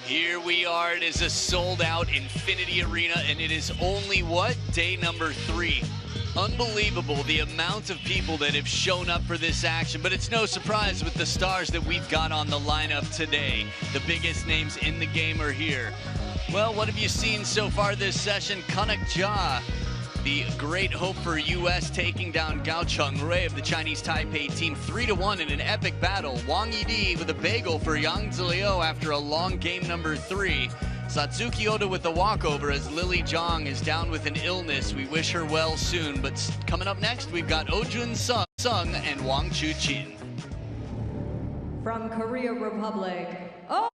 Here we are. It is a sold-out Infinity Arena, and it is only, what, day number 3. Unbelievable the amount of people that have shown up for this action, but it's no surprise with the stars that we've got on the lineup today. The biggest names in the game are here. Well, what have you seen so far this session? Kanak Jia, the great hope for US, taking down Gao Chengray of the Chinese Taipei team 3-1 in an epic battle. Wang Yidi with a bagel for Yang Zilio after a long game number 3. Satsuki Oda with the walkover as Lily Zhang is down with an illness. We wish her well soon. But coming up next, we've got Junsung and WANG CHUQIN. From Korea Republic. Oh!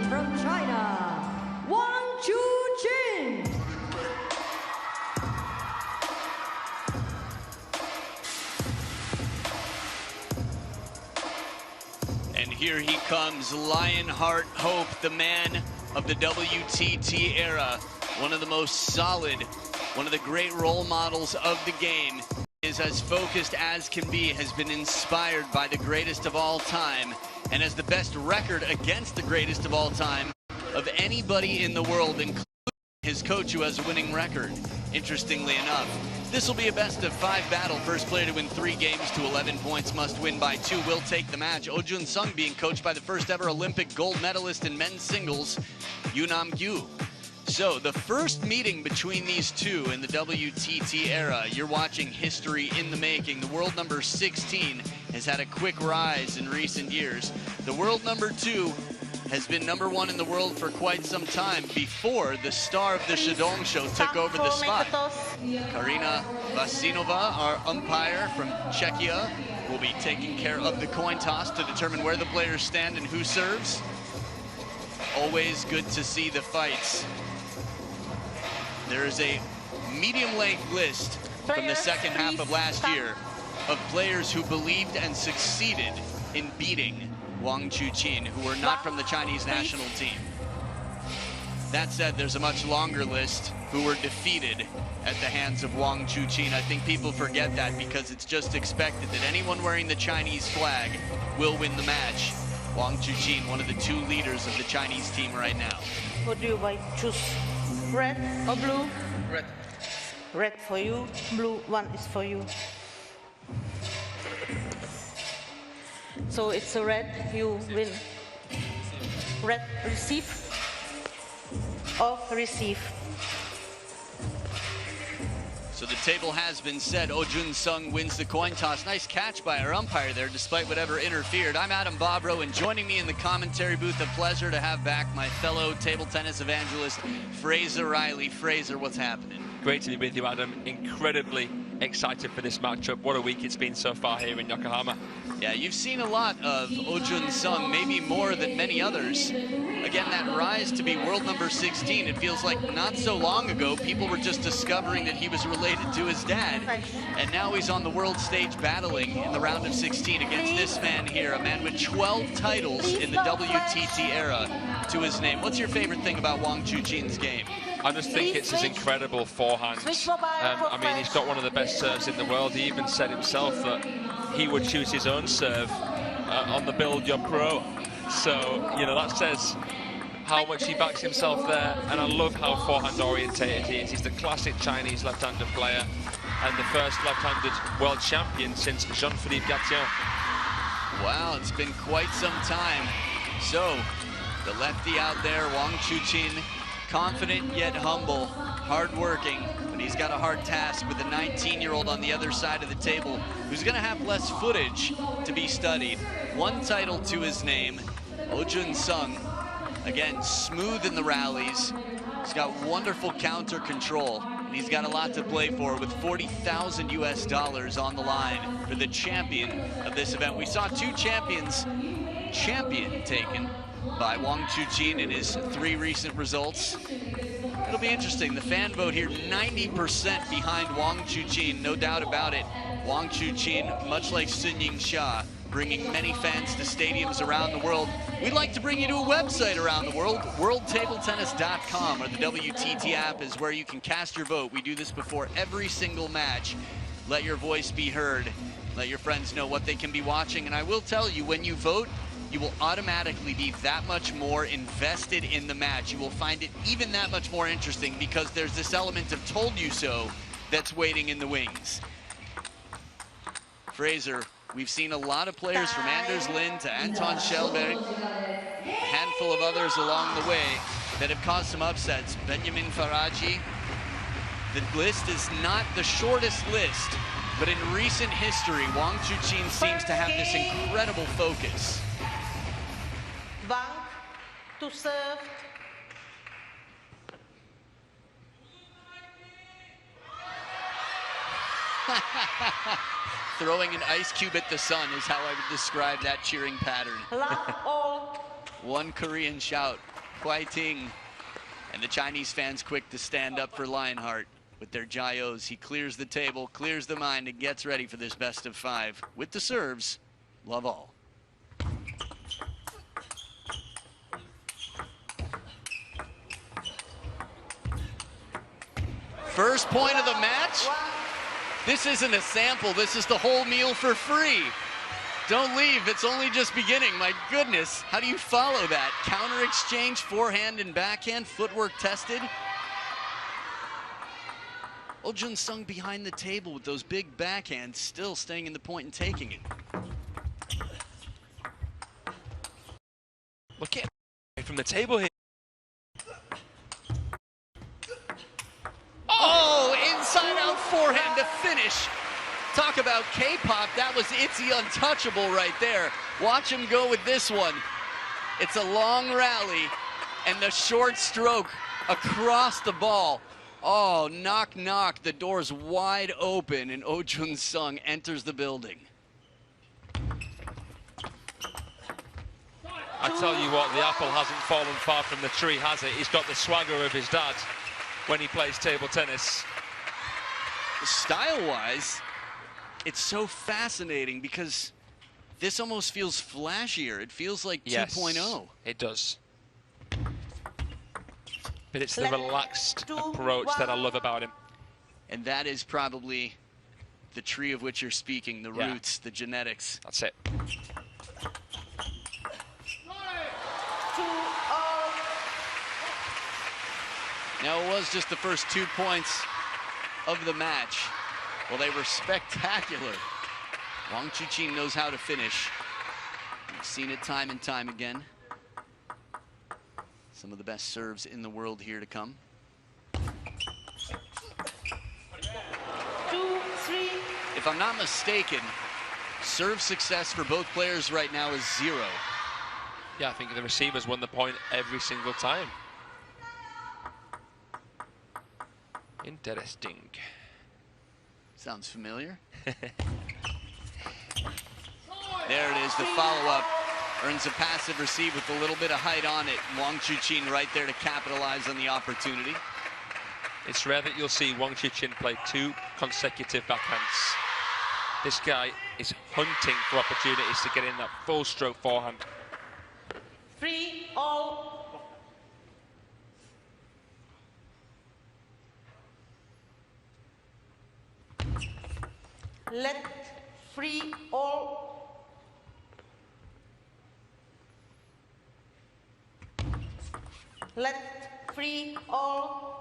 From China, WANG CHUQIN. And here he comes, Lionheart Hope, the man of the WTT era, one of the most solid, one of the great role models of the game, is as focused as can be, has been inspired by the greatest of all time, and has the best record against the greatest of all time of anybody in the world, including his coach who has a winning record. Interestingly enough, this will be a best-of-5 battle. First player to win 3 games to 11 points must win by 2 will take the match. Junsung being coached by the first ever Olympic gold medalist in men's singles, Yoonam Gyu. So the first meeting between these two in the WTT era, you're watching history in the making. The world number 16 has had a quick rise in recent years. The world number 2 has been number 1 in the world for quite some time before the star of the Shandong show took over the spot. Karina Vasinova, our umpire from Czechia, will be taking care of the coin toss to determine where the players stand and who serves. Always good to see the fights. There is a medium-length list from the second half of last year of players who believed and succeeded in beating WANG CHUQIN, who were not from the Chinese national team. That said, there's a much longer list who were defeated at the hands of WANG CHUQIN. I think people forget that because it's just expected that anyone wearing the Chinese flag will win the match. WANG CHUQIN, one of the 2 leaders of the Chinese team right now. What do you buy? Choose red or blue? Red. Red for you, blue one is for you. So it's a red, you win. Red, receive or receive. So the table has been set. Junsung wins the coin toss. Nice catch by our umpire there, despite whatever interfered. I'm Adam Bobrow, and joining me in the commentary booth, a pleasure to have back my fellow table tennis evangelist, Fraser Riley. Fraser, what's happening? Great to be with you, Adam. Incredibly excited for this matchup. What a week it's been so far here in Yokohama. Yeah, you've seen a lot of Junsung, maybe more than many others. Again, that rise to be world number 16, it feels like not so long ago, people were just discovering that he was related to his dad. And now he's on the world stage battling in the round of 16 against this man here, a man with 12 titles in the WTT era to his name. What's your favorite thing about WANG CHUQIN's game? I just think it's his incredible forehand. I mean, he's got one of the best serves in the world. He even said himself that he would choose his own serve on the Build Your Pro. So, you know, that says how much he backs himself there. And I love how forehand orientated he is. He's the classic Chinese left-handed player and the first left-handed world champion since Jean-Philippe Gatien. Wow, it's been quite some time. So, the lefty out there, WANG CHUQIN, confident yet humble, hard-working, but he's got a hard task with a 19-year-old on the other side of the table who's going to have less footage to be studied. 1 title to his name, Junsung. Again, smooth in the rallies. He's got wonderful counter control, and he's got a lot to play for with $40,000 US on the line for the champion of this event. We saw 2 champions taken by WANG CHUQIN in his 3 recent results. It'll be interesting. The fan vote here, 90% behind Wang CHUQIN, no doubt about it. Wang CHUQIN, much like Sun Ying-sha, bringing many fans to stadiums around the world. We'd like to bring you to a website around the world. WorldTableTennis.com or the WTT app is where you can cast your vote. We do this before every single match. Let your voice be heard. Let your friends know what they can be watching. And I will tell you, when you vote, you will automatically be that much more invested in the match. You will find it even that much more interesting because there's this element of told you so that's waiting in the wings. Fraser, we've seen a lot of players from Anders Lind to Anton Schellberg, a handful of others along the way that have caused some upsets. Benjamin Faraji. The list is not the shortest list, but in recent history, Wang CHUQIN seems to have this incredible focus. Wang to serve. Throwing an ice cube at the sun is how I would describe that cheering pattern. One Korean shout, Huaiting. And the Chinese fans quick to stand up for Lionheart with their Jaios. He clears the table, clears the mind, and gets ready for this best of 5. With the serves, love all. First point of the match. This isn't a sample, this is the whole meal for free. Don't leave, it's only just beginning. My goodness, how do you follow that? Counter exchange, forehand and backhand, footwork tested. Oh, Junsung behind the table with those big backhands, still staying in the point and taking it. Look at from the table here. Oh, inside out forehand to finish. Talk about K-pop, that was Itzy untouchable right there. Watch him go with this one. It's a long rally and the short stroke across the ball. Oh, knock, knock, the door's wide open and Oh Junsung enters the building. I tell you what, the apple hasn't fallen far from the tree, has it? He's got the swagger of his dad when he plays table tennis. Style-wise, it's so fascinating because this almost feels flashier. It feels like 2.0. It does. But it's the relaxed approach that I love about him. And that is probably the tree of which you're speaking, the roots, the genetics. That's it. Now, it was just the first 2 points of the match. Well, they were spectacular. Wang CHUQIN knows how to finish. We've seen it time and time again. Some of the best serves in the world here to come. 2-3. If I'm not mistaken, serve success for both players right now is 0. Yeah, I think the receivers won the point every single time. Interesting. Sounds familiar. There it is, the follow-up. Earns a passive receive with a little bit of height on it. Wang CHUQIN right there to capitalize on the opportunity. It's rare that you'll see Wang CHUQIN play 2 consecutive backhands. This guy is hunting for opportunities to get in that full stroke forehand. 3-all. Let 3-all. Let 3-all.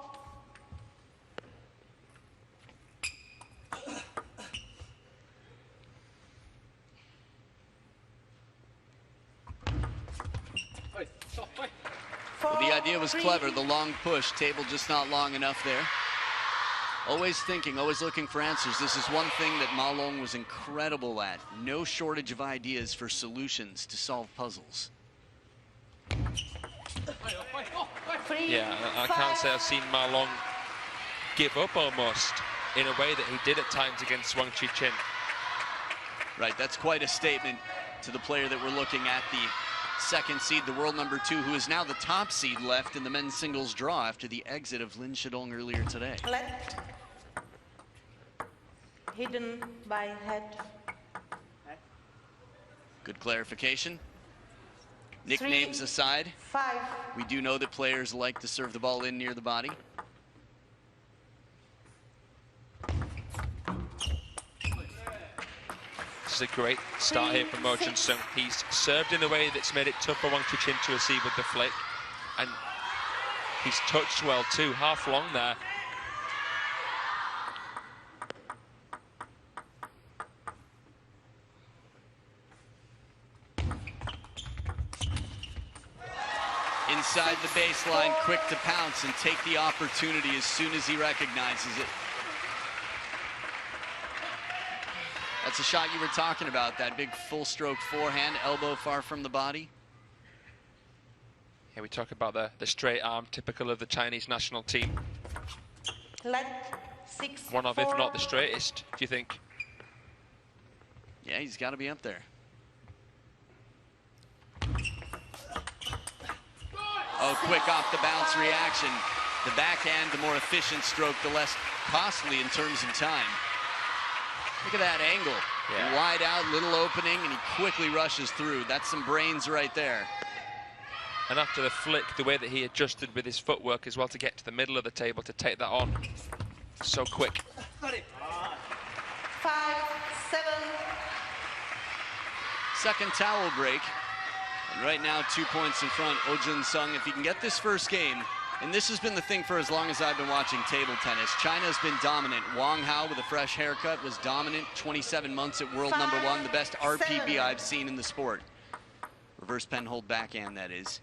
Well, the idea was clever, the long push, table just not long enough there. Always thinking, always looking for answers. This is one thing that Ma Long was incredible at. No shortage of ideas for solutions to solve puzzles. Yeah, I can't say I've seen Ma Long give up almost in a way that he did at times against Wang CHUQIN. Right, that's quite a statement to the player that we're looking at, the second seed, the world number 2, who is now the top seed left in the men's singles draw after the exit of Lin Shidong earlier today. Left. Hidden by head. Good clarification. Nicknames aside, 5. we do know that players like to serve the ball in near the body. This is a great start here from Junsung. He's served in a way that's made it tough for Wang Chuqin to receive with the flick. And he's touched well too, half long there. Inside the baseline, quick to pounce and take the opportunity as soon as he recognizes it. That's a shot you were talking about, that big full stroke forehand, elbow far from the body. Yeah, we talk about the straight arm, typical of the Chinese national team. Left. 6. One of, if not the straightest, do you think? Yeah, he's got to be up there. Oh, quick off the bounce reaction. The backhand, the more efficient stroke, the less costly in terms of time. Look at that angle. Yeah. Wide out, little opening, and he quickly rushes through. That's some brains right there. And after the flick, the way that he adjusted with his footwork as well to get to the middle of the table to take that on. So quick. 5, 7. Second towel break. And right now, 2 points in front, Junsung. If he can get this first game, and this has been the thing for as long as I've been watching table tennis, China's been dominant. Wang Hao with a fresh haircut was dominant, 27 months at world number 1, the best RPB I've seen in the sport. Reverse pen hold backhand, that is.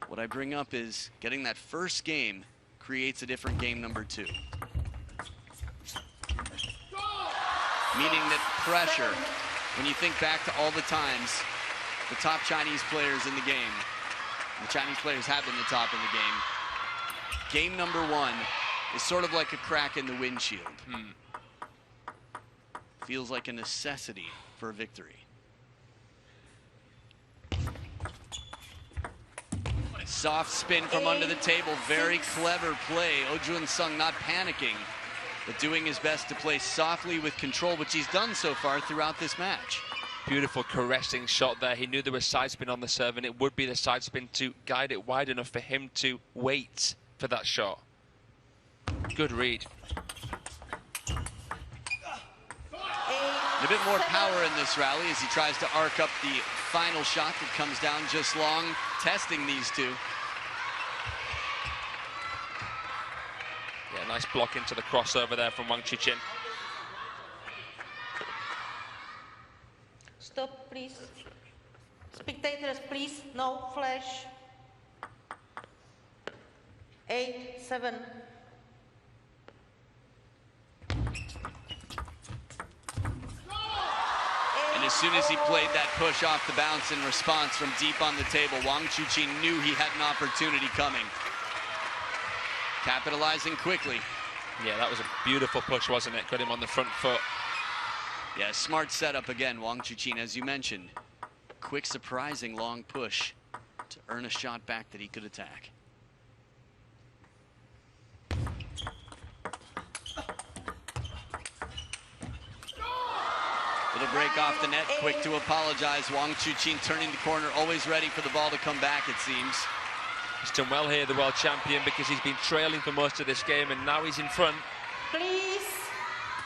What I bring up is getting that first game creates a different game number 2. Meaning that pressure, when you think back to all the times the top Chinese players in the game, the Chinese players have been the top in the game, game number 1 is sort of like a crack in the windshield. Feels like a necessity for a victory. Soft spin from under the table, very clever play. Junsung not panicking, but doing his best to play softly with control, which he's done so far throughout this match. Beautiful caressing shot there. He knew there was side spin on the serve, and it would be the side spin to guide it wide enough for him to wait for that shot. Good read. A bit more power in this rally as he tries to arc up the final shot that comes down just long, testing these two. Yeah, nice block into the crossover there from Wang Chuqin. Stop, please. Spectators, please. No flash. 8, 7. And as soon as he played that push off the bounce in response from deep on the table, Wang Chuqin knew he had an opportunity coming. Capitalizing quickly. Yeah, that was a beautiful push, wasn't it? Got him on the front foot. Yeah, smart setup again, Wang Chuqin, as you mentioned. Quick, surprising long push to earn a shot back that he could attack. Little break off the net, quick to apologize. Wang Chuqin turning the corner, always ready for the ball to come back, it seems. He's done well here, the world champion, because he's been trailing for most of this game, and now he's in front. Please.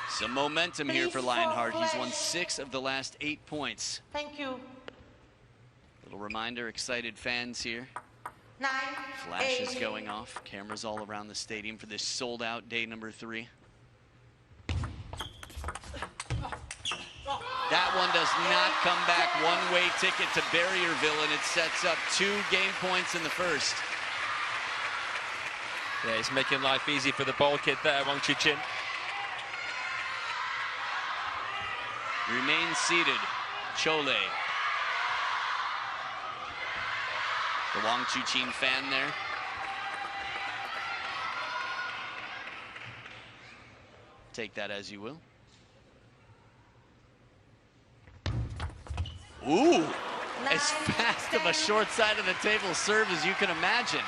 Some momentum here for Lionheart. He's won 6 of the last 8 points. Thank you. Little reminder, excited fans here. 9, Flashes 8. going off. Cameras all around the stadium for this sold-out day number 3. That one does not come back. One-way ticket to Barrierville, and it sets up 2 game points in the first. Yeah, he's making life easy for the ball kid there, Wang Chuqin. Remains seated, Chole. The Wang Chuqin fan there. Take that as you will. Ooh, as fast of a short side of the table serve as you can imagine.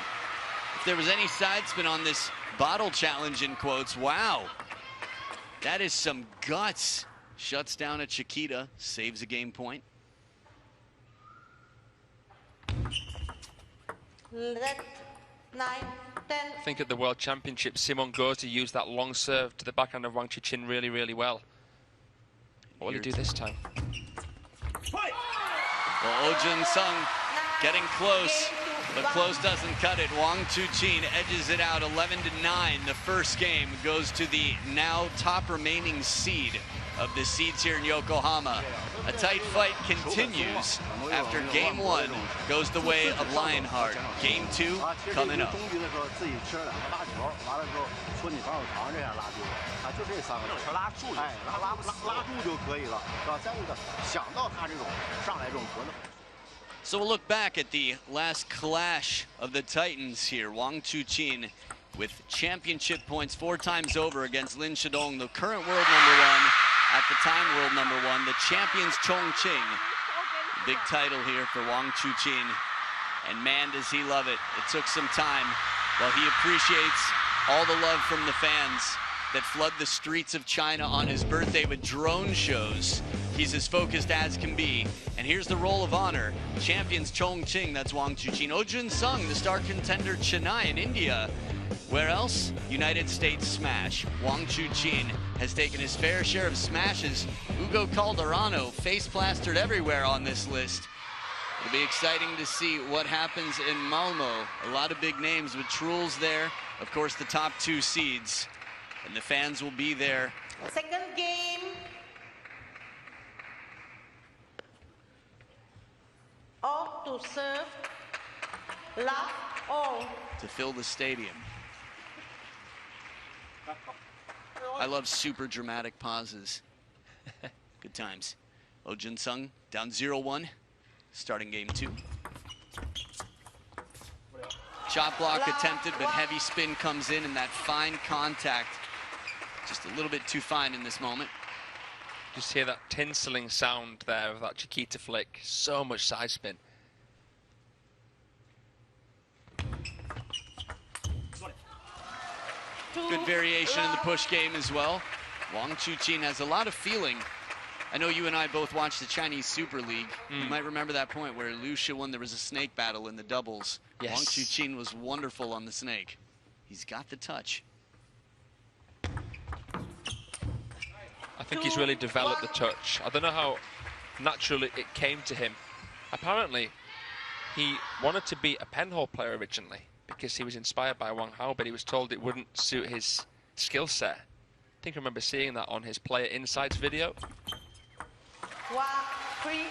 If there was any side spin on this bottle challenge in quotes, wow. That is some guts. Shuts down a Chiquita, saves a game point. Let 9, 10. I think at the World Championship, Simon Gauzy used that long serve to the backhand of Wang Chuqin really, really well. What will he do this time? Well, Junsung getting close, but close doesn't cut it. Wang Chuqin edges it out 11-9. The first game goes to the now top remaining seed of the seeds here in Yokohama. A tight fight continues after game one goes the way of Lionheart. Game two coming up. So we'll look back at the last clash of the Titans here. Wang Chuqin with championship points 4 times over against Lin Shidong, the current world #1, at the time world #1, the champions Chongqing. Big title here for Wang Chuqin. And man, does he love it. It took some time. While he appreciates all the love from the fans that flood the streets of China on his birthday with drone shows, he's as focused as can be. And here's the roll of honor. Champions Chongqing, that's Wang Chuqin. Junsung, the star contender Chennai in India. Where else? United States smash. Wang Chuqin has taken his fair share of smashes. Hugo Calderano face plastered everywhere on this list. It'll be exciting to see what happens in Malmo. A lot of big names with Truls there. Of course, the top 2 seeds. And the fans will be there. Second game. All to serve. Love all. To fill the stadium. I love super dramatic pauses. Good times. Junsung down 0-1, starting game 2. Shot block attempted, but heavy spin comes in, and that fine contact, just a little bit too fine in this moment. Just hear that tinseling sound there of that Chiquita flick. So much side spin. Good variation in the push game as well. Wang Chuqin has a lot of feeling. I know you and I both watched the Chinese Super League. You might remember that point where Liu Shiwen, there was a snake battle in the doubles. Yes. Wang Chuqin was wonderful on the snake. He's got the touch. I think he's really developed the touch. I don't know how naturally it came to him. Apparently, he wanted to be a penhole player originally because he was inspired by Wang Hao, but he was told it wouldn't suit his skill set. I think I remember seeing that on his Player Insights video. 1-3.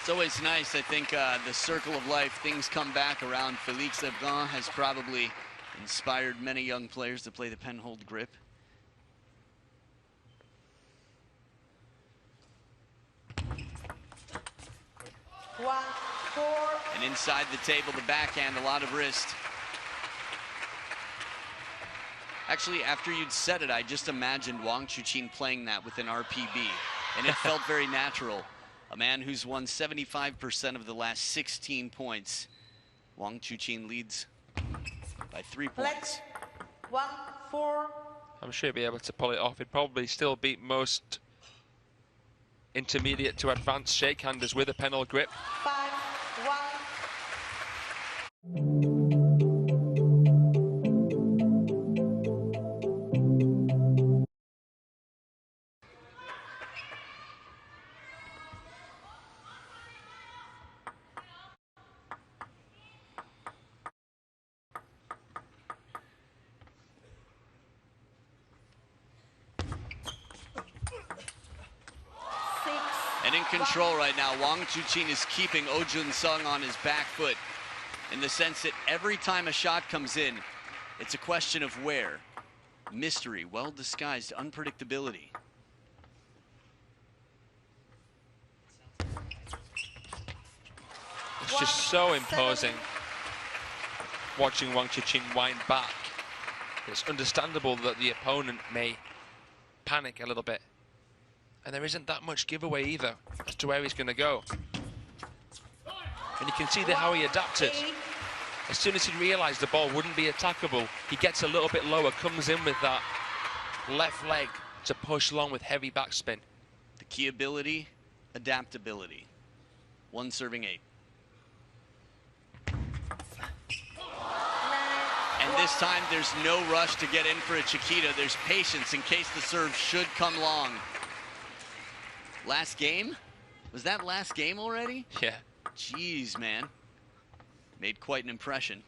It's always nice, I think, the circle of life, things come back around. Félix Lebrun has probably inspired many young players to play the penhold grip. And inside the table, the backhand, a lot of wrist. Actually, after you'd said it, I just imagined Wang Chuqin playing that with an RPB, and it felt very natural. A man who's won 75% of the last 16 points. Wang Chuqin leads by 3 points. 1-4. I'm sure he'll be able to pull it off. He'd probably still beat most intermediate to advanced shakehanders with a penhole grip. 5-1. And in control right now, Wang Chuqin is keeping Junsung on his back foot in the sense that every time a shot comes in, it's a question of where. Mystery, well-disguised unpredictability. It's just so imposing watching Wang Chuqin wind back. It's understandable that the opponent may panic a little bit. And there isn't that much giveaway either as to where he's going to go. And you can see there how he adapted. As soon as he realised the ball wouldn't be attackable, he gets a little bit lower, comes in with that left leg to push long with heavy backspin. The key ability, adaptability. 1 serving 8. And this time there's no rush to get in for a Chiquita. There's patience in case the serve should come long. Last game? Was that last game already? Yeah. Jeez, man. Made quite an impression.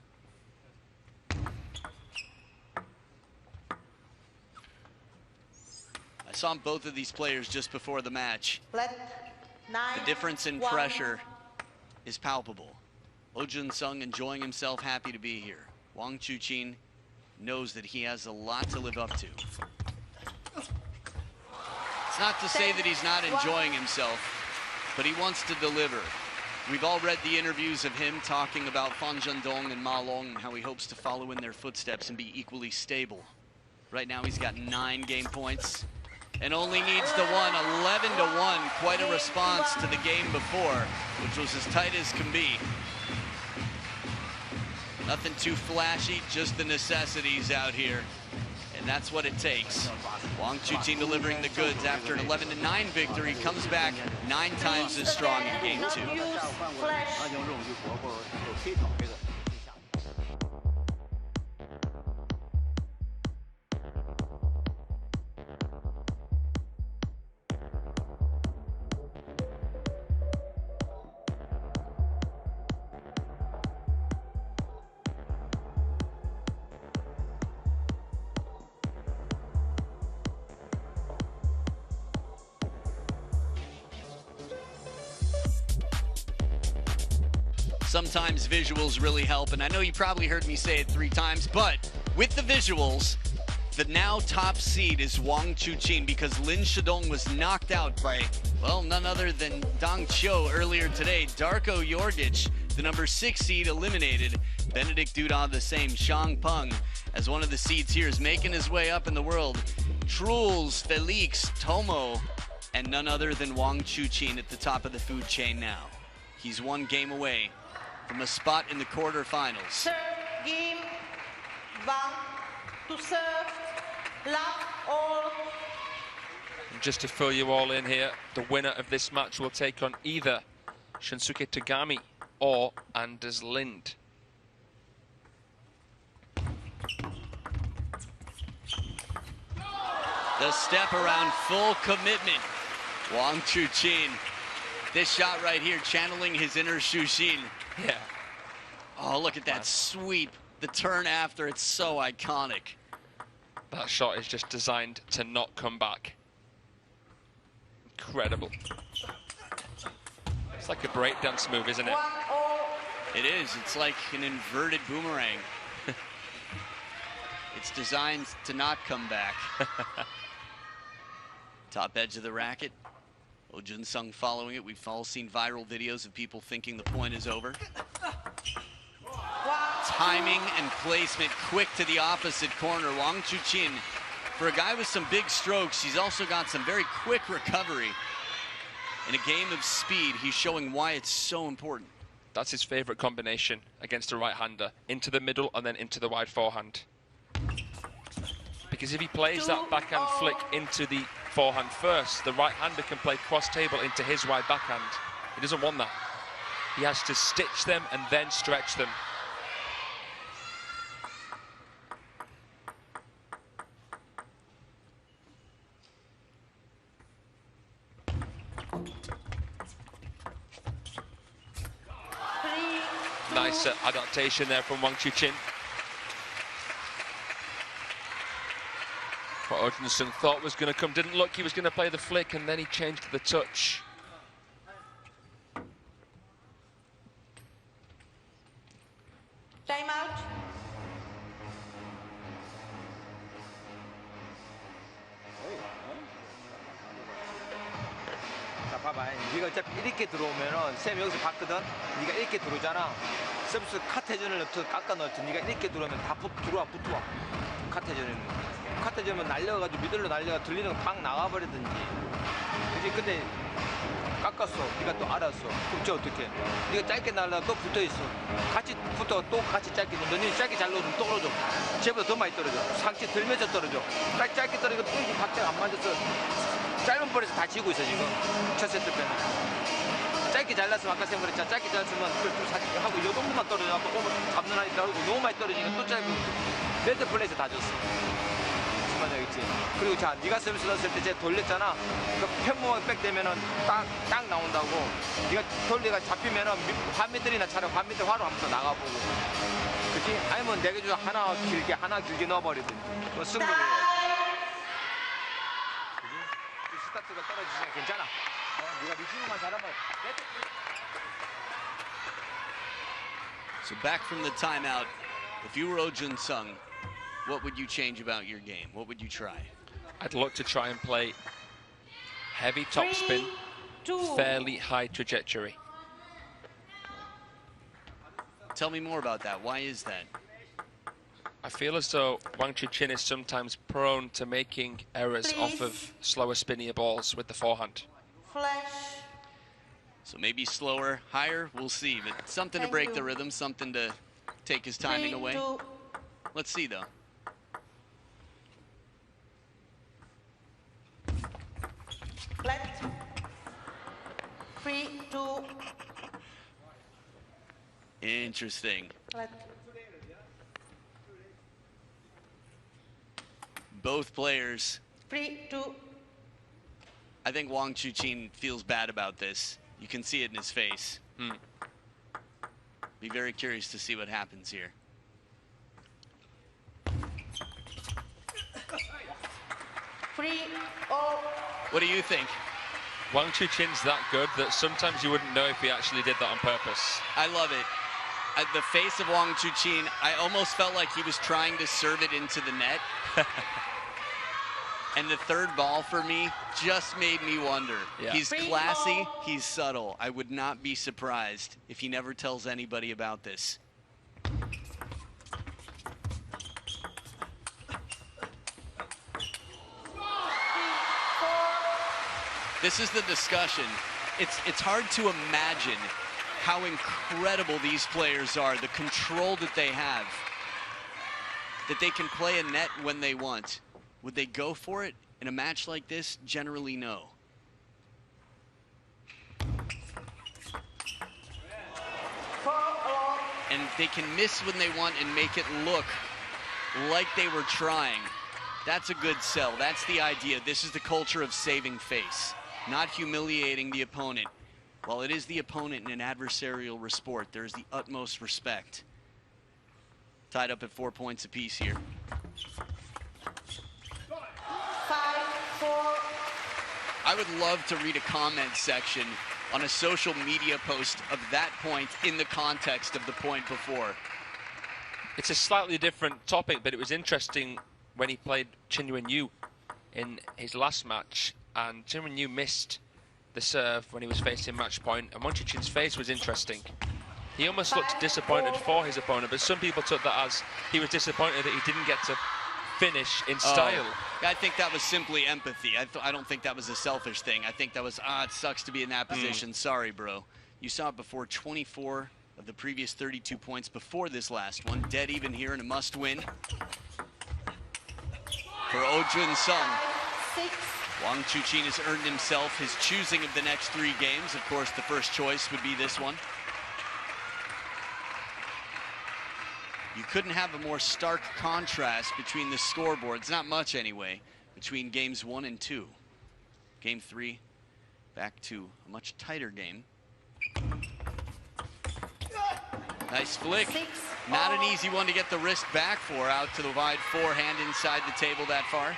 I saw both of these players just before the match. The difference in pressure is palpable. Junsung enjoying himself, happy to be here. Wang CHUQIN knows that he has a lot to live up to. It's not to say that he's not enjoying himself, but he wants to deliver. We've all read the interviews of him talking about Fan Zhendong and Ma Long and how he hopes to follow in their footsteps and be equally stable. Right now he's got 9 game points and only needs the one. 11-1, quite a response to the game before, which was as tight as can be. Nothing too flashy, just the necessities out here. And that's what it takes. Wang CHUQIN delivering the goods after an 11-9 victory, comes back 9 times as strong in game 2. Sometimes visuals really help, and I know you probably heard me say it 3 times, but with the visuals, the now top seed is Wang CHUQIN because Lin Shidong was knocked out by, well, none other than Dong Chiu earlier today. Darko Jorgic, the number 6 seed, eliminated. Benedict Duda the same. Shang Peng, as one of the seeds here, is making his way up in the world. Truls, Felix, Tomo, and none other than Wang CHUQIN at the top of the food chain now. He's 1 game away from a spot in the quarterfinals. Serve game, Wang to serve, love all. And just to fill you all in here, the winner of this match will take on either Shunsuke Tagami or Anders Lind. The step around, full commitment. Wang CHUQIN. This shot right here, channeling his inner Shushin. Yeah. Oh, look at that sweep. The turn after, it's so iconic. That shot is just designed to not come back. Incredible. It's like a breakdance move, isn't it? It is. It's like an inverted boomerang. It's designed to not come back. Top edge of the racket. Junsung following it. We've all seen viral videos of people thinking the point is over. Timing and placement quick to the opposite corner. Wang CHUQIN, for a guy with some big strokes, he's also got some very quick recovery. In a game of speed, he's showing why it's so important. That's his favorite combination against a right-hander. Into the middle and then into the wide forehand. Because if he plays that backhand flick into the forehand first, the right-hander can play cross-table into his wide backhand. He doesn't want that. He has to stitch them and then stretch them. Nice adaptation there from Wang CHUQIN. What Junsung thought was going to come didn't look. He was going to play the flick and then he changed the touch. Time out. 자, 봐봐. 네가 어차피 이렇게 들어오면은 쌤 여기서 봤거든. 네가 이렇게 들어오잖아. 서비스 카트해전을 넣고 깎아 넣었지. 네가 이렇게 들어오면 다 들어와 붙어와. 카트해전은. 카트해전은 날려가지고 미들로 날려가 들리는 거 팍 나가버리든지. 그지? 근데 깎았어. 네가 또 알았어. 그럼 저 어떻게? 네가 짧게 날라 또 붙어 있어. 같이 붙어 또 같이 짧게. 너네 짧게 잘 넣으면 떨어져. 쟤보다 더 많이 떨어져. 상체 들면서 떨어져. 짧게 떨어지고 또 이게 박자가 안 맞아서 짧은 볼에서 다 지고 있어 지금. 첫 세트 때는. 짧게 잘랐으면 아까 생각했잖아. 짧게 잘랐으면 그걸 하고 이 정도만 떨어져갖고 잡는 하니까 너무 많이 떨어지니까 또 짧고 레드 플레이에서 다 줬어. 있지. 그리고 자, 네가 서비스 넣었을 때 쟤 돌렸잖아. 그 평범하게 백 되면은 딱 나온다고. 네가 돌리가 잡히면은 반미들이나 차라리 반미들 화로 한번 더 나가보고. 그치? 아니면 내게 줘 하나 길게 넣어버리든지. 뭐 승부를 해야지. 그치? 또 스타트가 떨어지니까 괜찮아. 네가 리시브만 잘하면. So back from the timeout, if you were Oh Junsung, what would you change about your game? What would you try? I'd look to try and play heavy topspin, fairly high trajectory. Tell me more about that. Why is that? I feel as though Wang Chuqin is sometimes prone to making errors off of slower, spinnier balls with the forehand. Flash. So maybe slower, higher, we'll see. But something to break the rhythm, something to take his timing away. Let's see, though. Flat. 3, 2. Interesting. Flat. Both players. 3, 2. I think Wang Chuqin feels bad about this. You can see it in his face. Be very curious to see what happens here. What do you think? Wang Chuqin's that good that sometimes you wouldn't know if he actually did that on purpose. I love it. The face of Wang Chuqin, I almost felt like he was trying to serve it into the net. And the third ball for me just made me wonder. Yeah. He's classy, he's subtle. I would not be surprised if he never tells anybody about this. This is the discussion. It's hard to imagine how incredible these players are, the control that they have, that they can play a net when they want. Would they go for it in a match like this? Generally, no. And they can miss when they want and make it look like they were trying. That's a good sell. That's the idea. This is the culture of saving face, not humiliating the opponent. While it is the opponent in an adversarial sport, there is the utmost respect. Tied up at 4 points apiece here. 5, 4. I would love to read a comment section on a social media post of that point in the context of the point before. It's a slightly different topic, but it was interesting when he played Chin Yu in his last match, and Chin Yu missed the serve when he was facing match point, and Wang Chuqin's face was interesting. He almost looked disappointed for his opponent, but some people took that as he was disappointed that he didn't get to finish in style. I think that was simply empathy. I don't think that was a selfish thing. I think that was, it sucks to be in that position. Sorry, bro. You saw it before. 24 of the previous 32 points before this last one. Dead even here in a must-win for Oh Junsung. 6. Wang Chuqin has earned himself his choosing of the next 3 games. Of course, the first choice would be this one. You couldn't have a more stark contrast between the scoreboards, not much anyway, between games 1 and 2. Game 3, back to a much tighter game. Nice flick. 6. Not an easy one to get the wrist back for, out to the wide forehand inside the table that far.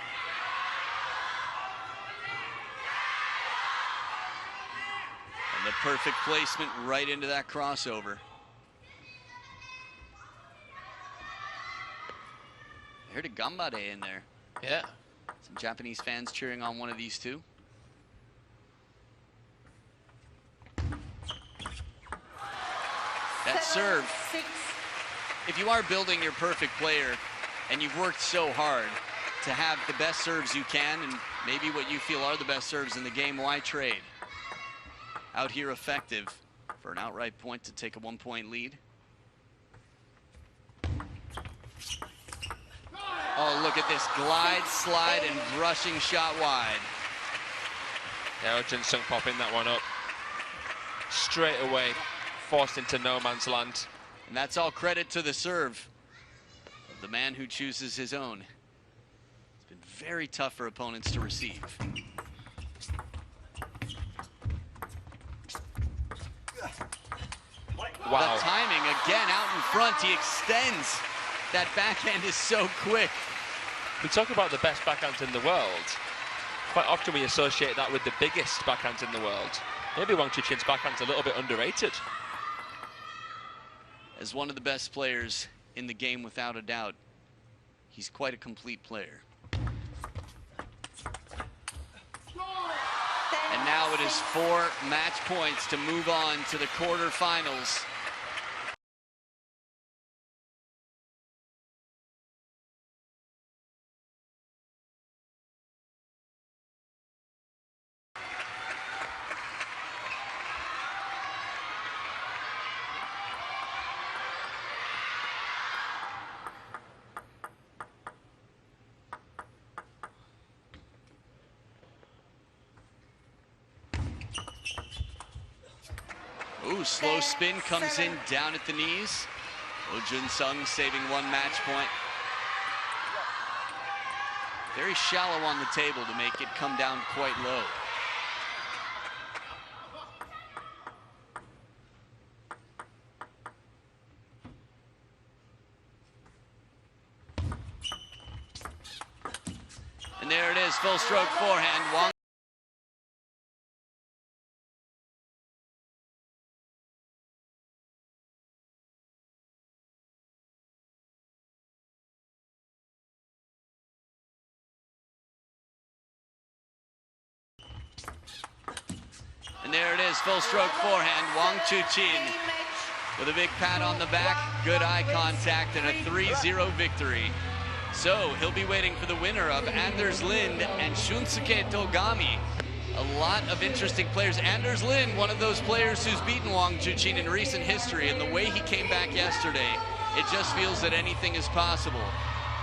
And the perfect placement right into that crossover. I heard a gambare in there. Yeah. Some Japanese fans cheering on one of these two. That serve. 6. If you are building your perfect player and you've worked so hard to have the best serves you can and maybe what you feel are the best serves in the game, why trade? out here effective for an outright point to take a 1-point lead. Oh, look at this glide, slide, and brushing shot wide. Yeah, Junsung popping that one up. Straight away, forced into no man's land. And that's all credit to the serve of the man who chooses his own. It's been very tough for opponents to receive. Wow. The timing again out in front. He extends. That backhand is so quick. We talk about the best backhands in the world. Quite often we associate that with the biggest backhands in the world. Maybe Wang Chuqin's backhand's a little bit underrated. As one of the best players in the game, without a doubt, he's quite a complete player. And now it is 4 match points to move on to the quarterfinals. Ooh, slow spin comes in down at the knees. Junsung saving 1 match point. Very shallow on the table to make it come down quite low. And there it is, full stroke forehand. Wang. And there it is, full stroke forehand. Wang Chuqin with a big pat on the back, good eye contact, and a 3-0 victory. So he'll be waiting for the winner of Anders Lind and Shunsuke Togami. A lot of interesting players. Anders Lind, one of those players who's beaten Wang Chuqin in recent history, and the way he came back yesterday, it just feels that anything is possible.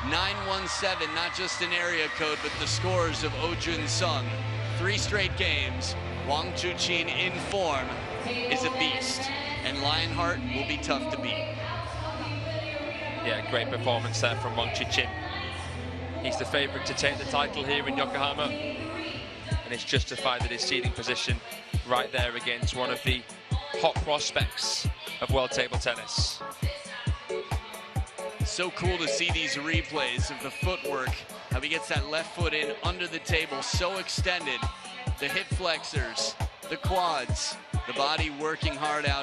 9-1-7, not just an area code, but the scores of Junsung. 3 straight games. Wang Chuqin in form is a beast, and Lionheart will be tough to beat. Yeah, great performance there from Wang Chuqin. He's the favorite to take the title here in Yokohama, and it's justified that his seeding position right there against one of the hot prospects of world table tennis. So cool to see these replays of the footwork, how he gets that left foot in under the table, so extended. The hip flexors, the quads, the body working hard out.